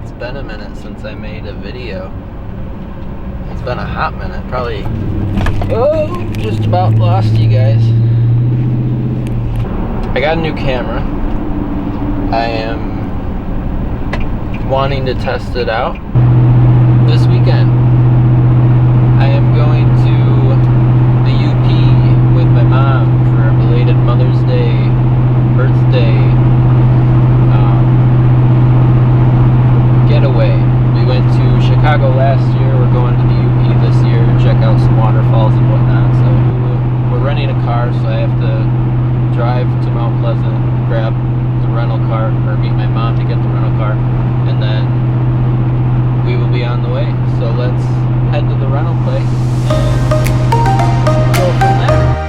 It's been a minute since I made a video. It's been a hot minute, probably. Oh, just about lost you guys. I got a new camera. I am wanting to test it out this weekend. I am going to the UP with my mom for a belated Mother's Day, birthday getaway. We went to Chicago last year. We're going to the UP this year to check out some waterfalls and whatnot. So we're renting a car, so I have to drive to Mount Pleasant, grab the rental car, or meet my mom to get the rental car, and then we will be on the way. So let's head to the rental place and go from there.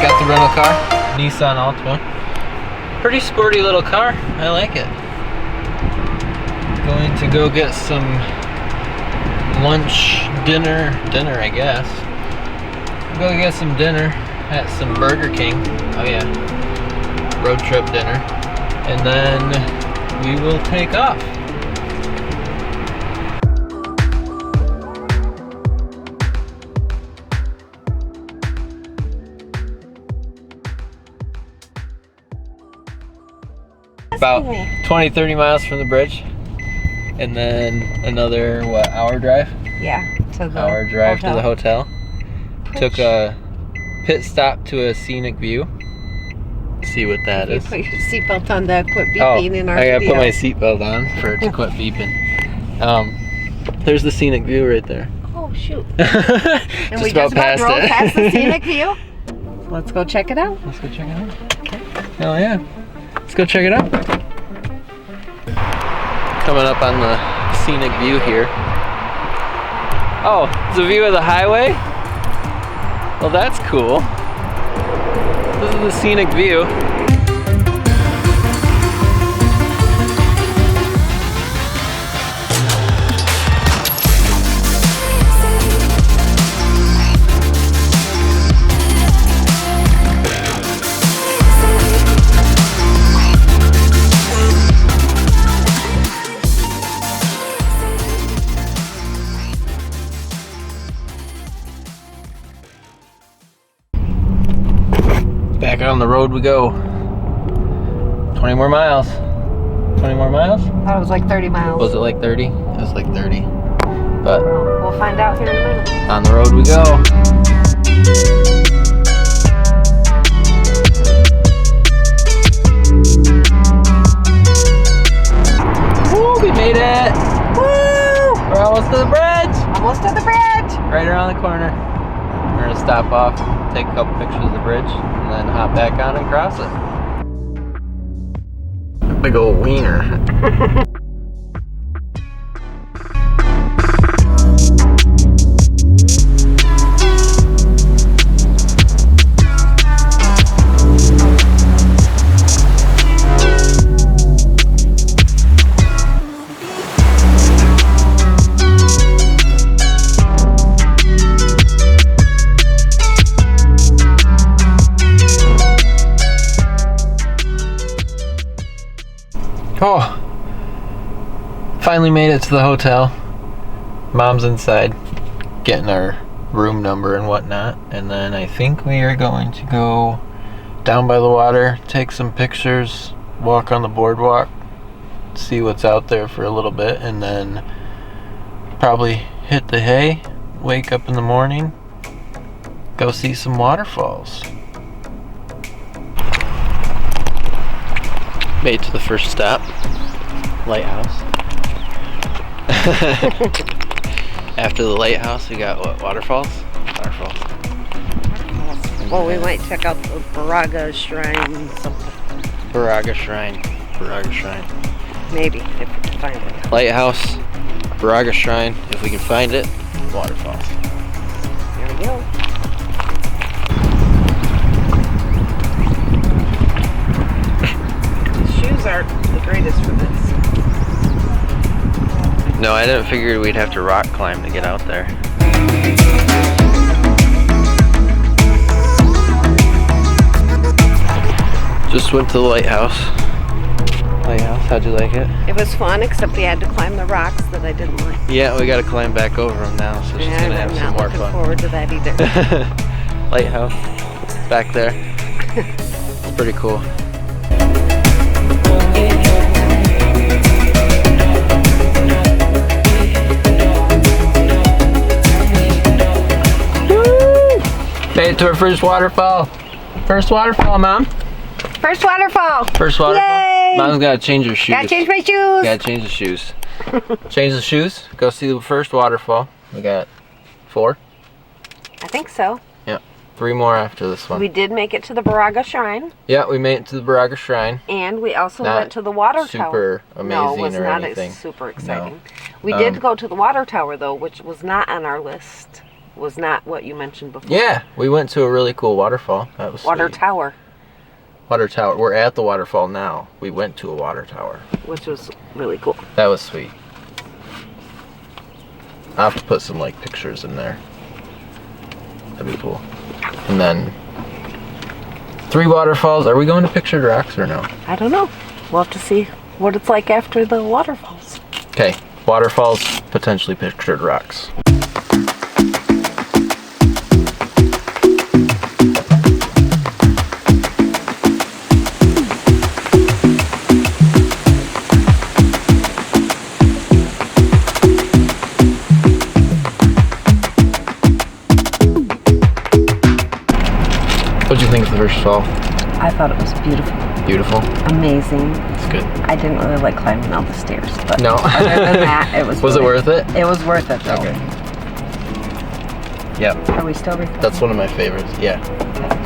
Got the rental car, Nissan Altima. Pretty sporty little car, I like it. Going to go get some lunch, dinner I guess. Go get some dinner at some Burger King. Oh yeah, road trip dinner. And then we will take off. About 20-30 miles from the bridge. And then another, what, hour drive? Yeah, to the hour drive hotel. to the hotel. Took a pit stop to a scenic view. See what that is. You put your seatbelt on to quit beeping in our I gotta video. put my seatbelt on for it to quit beeping. There's the scenic view right there. Oh, shoot. And we just about drove past the scenic view. Let's go check it out. Let's go check it out. Hell yeah. Let's go check it out. Coming up on the scenic view here. Oh, it's a view of the highway? Well, that's cool. This is the scenic view. Back on the road we go. 20 more miles. 20 more miles? That was like 30 miles. Was it like 30? It was like 30. But we'll find out here in a minute. On the road we go. Woo, we made it! Woo! We're almost to the bridge! Almost to the bridge! Right around the corner. We're gonna stop off, take a couple pictures of the bridge, and then hop back on and cross it. Big old wiener. Oh, finally made it to the hotel. Mom's inside getting our room number and whatnot, and then I think we are going to go down by the water, take some pictures, walk on the boardwalk, see what's out there for a little bit, and then probably hit the hay, wake up in the morning, go see some waterfalls. Made it to the first stop, lighthouse. After the lighthouse, we got what? Waterfalls? Waterfalls. Well, we might check out the Baraga Shrine. Something. Baraga Shrine. Baraga Shrine. Maybe, if we can find it. Lighthouse, Baraga Shrine. If we can find it, waterfalls. There we go. Shoes aren't the greatest for this. No, I didn't figure we'd have to rock climb to get out there. Just went to the lighthouse. How'd you like it? It was fun, except we had to climb the rocks that I didn't like. Yeah, we gotta climb back over them now, so she's gonna have some more fun. I'm not looking forward to that either. Lighthouse, back there. It's pretty cool. Made it to our first waterfall. First waterfall, Mom. First waterfall. First waterfall. Yay! Mom's gotta change her shoes. Gotta change my shoes. Gotta change the shoes. Change the shoes. Go see the first waterfall. We got 4. I think so. Yeah. 3 more after this one. We did make it to the Baraga Shrine. Yeah, we made it to the Baraga Shrine. And we also Not went to the water tower. Super amazing no, it was or not anything. Super exciting. No. We did go to the water tower though, which was not on our list. Was not what you mentioned before. Yeah, we went to a really cool waterfall. That was Water sweet. tower. Water tower. We're at the waterfall now. We went to a water tower. Which was really cool. That was sweet. I'll have to put some like pictures in there. That'd be cool. And then 3 waterfalls. Are we going to Pictured Rocks or no? I don't know. We'll have to see what it's like after the waterfalls. Okay, waterfalls, potentially Pictured Rocks. What'd you think of the first fall? I thought it was beautiful. Beautiful? Amazing. It's good. I didn't really like climbing all the stairs, but No. other than that, it was Was it worth it? It was worth it, though. Okay. Yep. Are we still recording? That's one of my favorites. Yeah.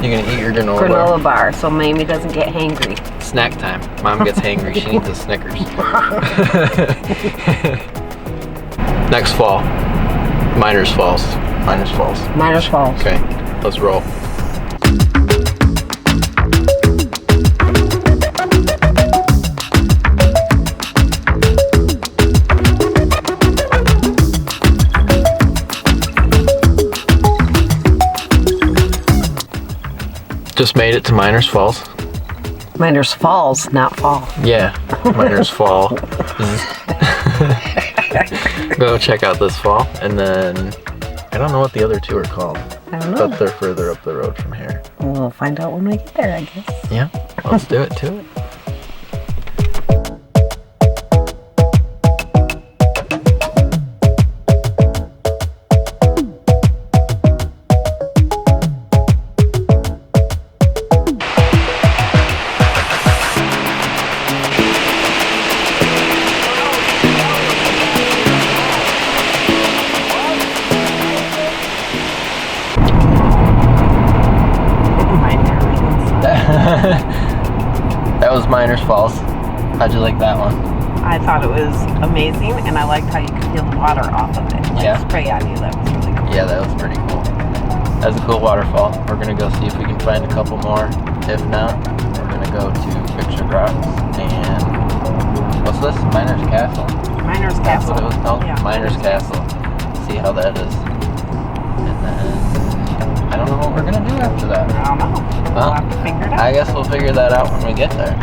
You're gonna eat your granola, Granola bar, so Mamie doesn't get hangry. Snack time. Mom gets hangry. She needs a Snickers. Next fall. Miners Falls. Miners Falls. Miners Falls. Okay. Let's roll. Just made it to Miners Falls. Miners Falls, not fall. Yeah, Miners Fall. Go check out this fall, and then I don't know what the other 2 are called. I don't know. But they're further up the road from here. We'll find out when we get there, I guess. Yeah, let's do it to it. That was Miners Falls. How'd you like that one? I thought it was amazing, and I liked how you could feel the water off of it. Like Yeah. spray on you. That was really cool. Yeah, that was pretty cool. That was a cool waterfall. We're gonna go see if we can find a couple more. If not, we're gonna go to Pictured Rocks and what's this? Miners Castle. Miners That's Castle. what it was called? Yeah. Miners Castle. See how that is. And then I don't know what we're gonna do after that. I don't know. Well, We'll have to figure it out. I guess we'll figure that out when we get there.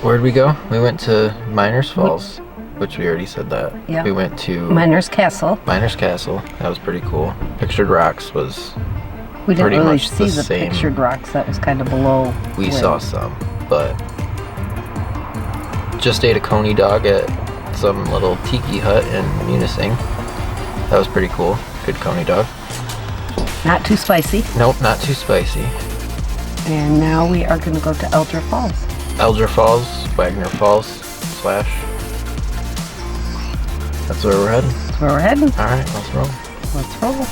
Where'd we go? We went to Miners Falls, which we already said that. Yeah. We went to Miners Castle. Miners Castle. That was pretty cool. Pictured Rocks was We didn't pretty really much see the the same. pictured rocks. That was kind of below. We where- saw some, but just ate a coney dog at some little tiki hut in Munising. That was pretty cool. Good coney dog. Not too spicy. Nope, not too spicy. And now we are going to go to Elder Falls. Elder Falls, Wagner Falls, / That's where we're heading. That's where we're heading. All right, let's roll. Let's roll.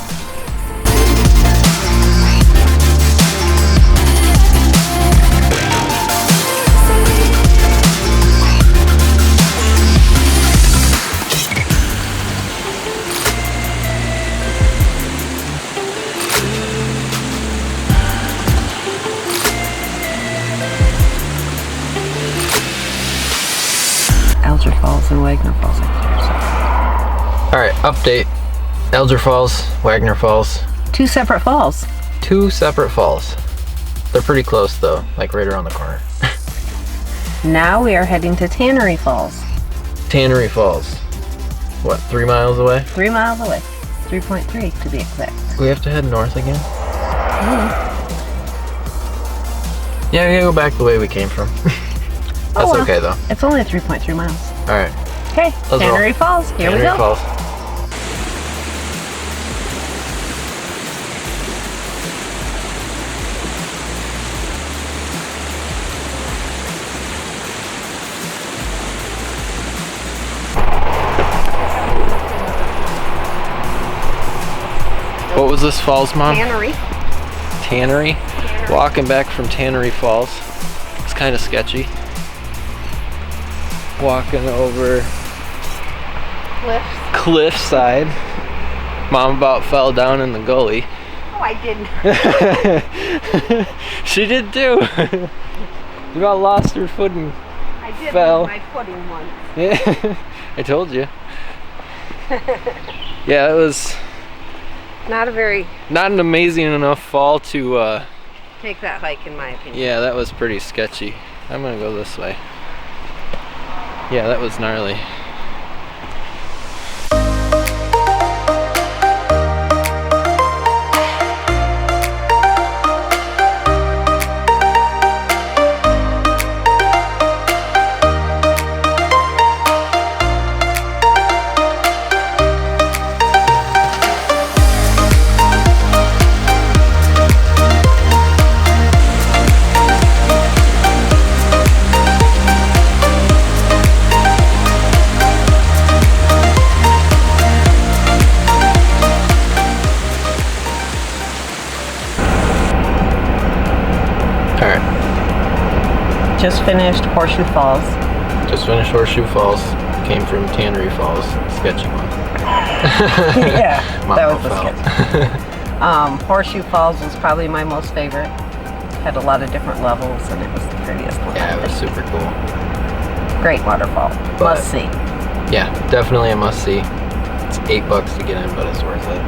Alger Falls and Wagner Falls up there. So. Alright, update. Alger Falls, Wagner Falls. 2 separate falls. 2 separate falls. They're pretty close though, like right around the corner. Now we are heading to Tannery Falls. Tannery Falls. What, 3 miles away? 3 miles away. 3.3 to be exact. We have to head north again? Mm. Yeah, we gotta go back the way we came from. That's well. okay though. It's only 3.3 miles. Alright. Okay, Tannery Falls. Here we go. Falls. What was this falls, Mom? Tannery. Tannery? Walking back from Tannery Falls. It's kind of sketchy. Walking over cliffside. Mom about fell down in the gully. Oh, I didn't. She did too. You about lost her footing. I did fell. lose my footing once. Yeah, I told you. Yeah, it was Not not an amazing enough fall to take that hike, in my opinion. yeah, that was pretty sketchy. I'm gonna go this way. Yeah, that was gnarly. Just finished Horseshoe Falls. Just finished Horseshoe Falls. Came from Tannery Falls. Sketchy one. Yeah, Mom that was the fell. sketch. Horseshoe Falls was probably my most favorite. Had a lot of different levels, and it was the prettiest one. Yeah, it was super cool. Great waterfall. But- Must see. Yeah, definitely a must see. It's $8 to get in, but it's worth it.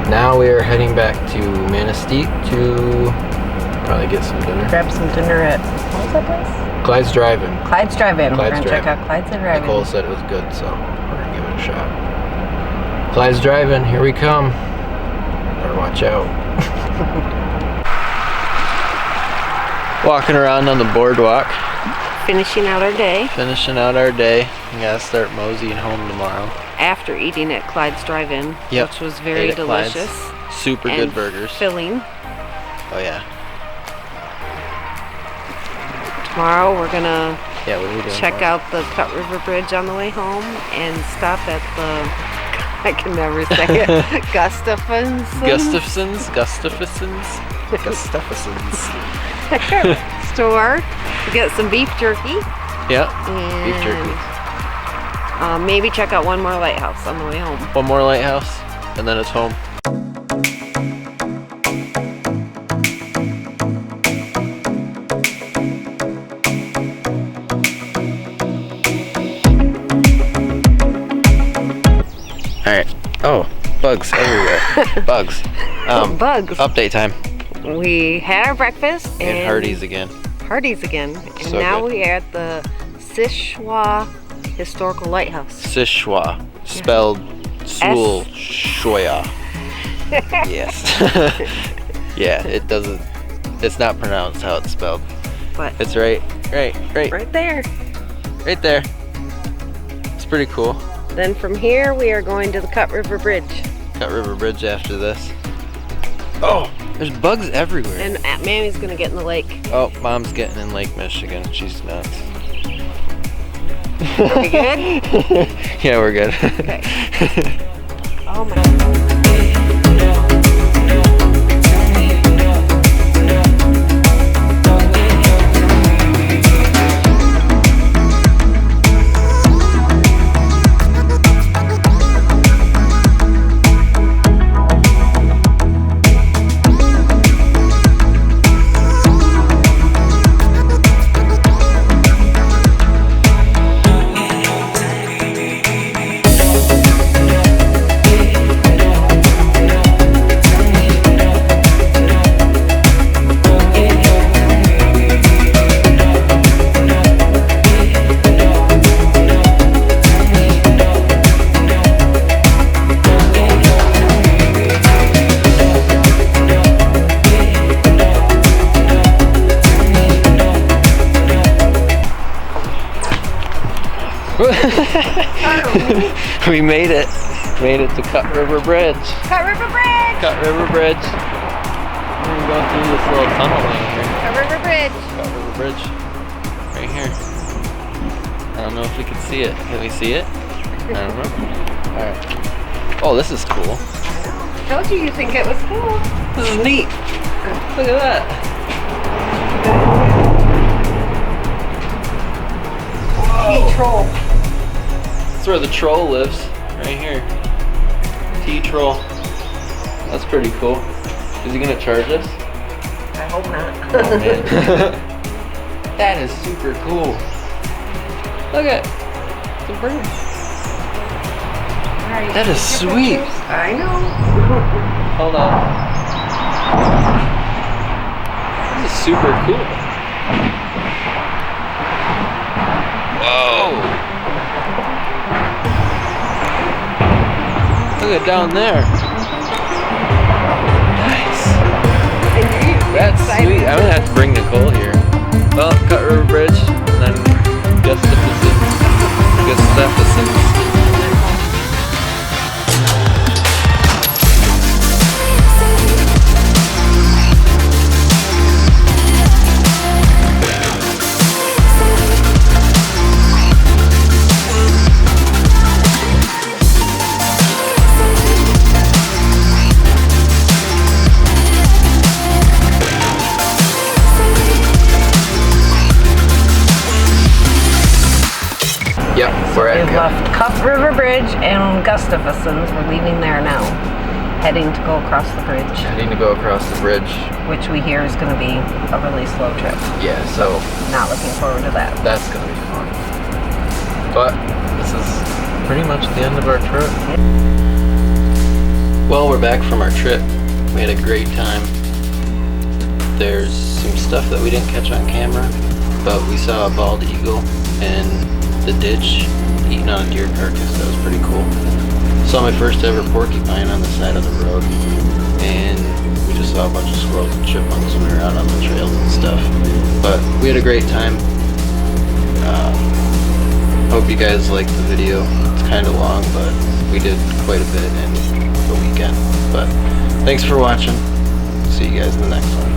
Now we are heading back to Manistee to probably get some dinner. Grab some dinner at, what was that place? Clyde's Drive-In. Clyde's Drive-In. We're Clyde's going to check Drive-In. out Clyde's Drive-In. Nicole said it was good, so we're gonna give it a shot. Clyde's Drive-In, here we come. Better watch out. Walking around on the boardwalk. Finishing out our day. Finishing out our day. We gotta start moseying home tomorrow. After eating at Clyde's Drive-In, Yep. which was very Ate at Clyde's. delicious. Super and good burgers. filling. Oh yeah. Tomorrow we're gonna Yeah, what are we doing? check out the Cut River Bridge on the way home and stop at the, I can never say it, Gustafson's store to get some beef jerky. Yeah, And beef jerky. maybe check out one more lighthouse on the way home. One more lighthouse, and then it's home. Alright. Oh, bugs everywhere. Bugs. Bugs. Update time. We had our breakfast And Hardee's again. Hardee's again. And So now good. we are at the Sishwa Historical Lighthouse. Sishwa. Spelled Sul Shoya. Yes. Yeah, it doesn't. It's not pronounced how it's spelled. But It's right there. right there. Right there. It's pretty cool. Then from here we are going to the Cut River Bridge. Cut River Bridge after this. Oh, there's bugs everywhere. And Mammy's gonna get in the lake. Oh, Mom's getting in Lake Michigan. She's nuts. We good? Yeah, we're good. Okay. Oh my. We made it. Made it to Cut River Bridge. Cut River Bridge! Cut River Bridge. We're gonna go through this little tunnel down here. Cut River Bridge. Cut River Bridge. Right here. I don't know if we can see it. Can we see it? I don't know. Alright. Oh, this is cool. Told you think it was cool. This is neat. Look at that. T-Troll. That's where the troll lives, right here. T-Troll. That's pretty cool. Is he gonna charge us? I hope not. Oh man. That is super cool. Look at the bird. Right. That is sweet. I know. Hold on. This is super cool. Whoa. Look at down there. Nice. That's sweet. I'm gonna have to bring Nicole here. Well, Cut River Bridge, and then Gustafson. Yep, we're at We've left Cut River Bridge and Gustafson's. We're leaving there now. Heading to go across the bridge. Heading to go across the bridge. Which we hear is going to be a really slow trip. Yeah, so Not looking forward to that. that's gonna be fun. But this is pretty much the end of our trip. Well, we're back from our trip. We had a great time. There's some stuff that we didn't catch on camera, but we saw a bald eagle and the ditch eating on a deer carcass. That was pretty cool. Saw my first ever porcupine on the side of the road, and we just saw a bunch of squirrels and chipmunks when we were out on the trails and stuff. But we had a great time. Hope you guys liked the video. It's kind of long, but we did quite a bit in the weekend. But thanks for watching. See you guys in the next one.